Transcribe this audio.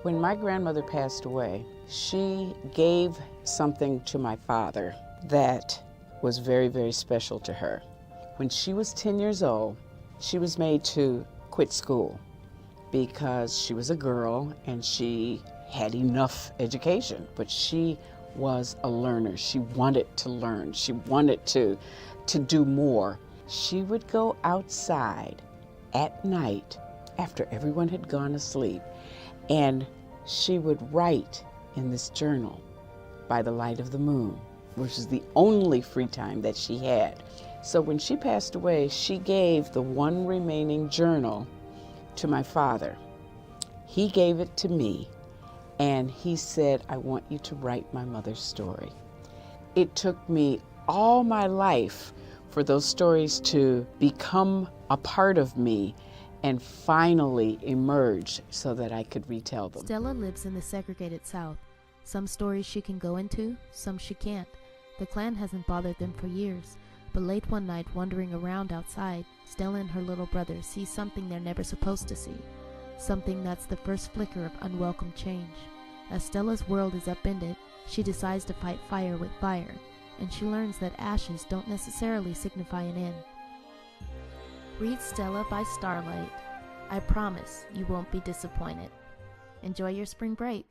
When my grandmother passed away, she gave something to my father that was very, very special to her. When she was 10 years old, she was made to quit school because she was a girl and she had enough education, but she was a learner. She wanted to learn. She wanted to do more. She would go outside at night after everyone had gone to sleep, and she would write in this journal by the light of the moon, which is the only free time that she had. So when she passed away, she gave the one remaining journal to my father. He gave it to me, and he said, I want you to write my mother's story. It took me all my life for those stories to become a part of me and finally emerge so that I could retell them. Stella lives in the segregated South. Some stories she can go into, some she can't. The Klan hasn't bothered them for years, but late one night, wandering around outside, Stella and her little brother see something they're never supposed to see. Something that's the first flicker of unwelcome change. As Stella's world is upended, she decides to fight fire with fire, and she learns that ashes don't necessarily signify an end. Read Stella by Starlight. I promise you won't be disappointed. Enjoy your spring break.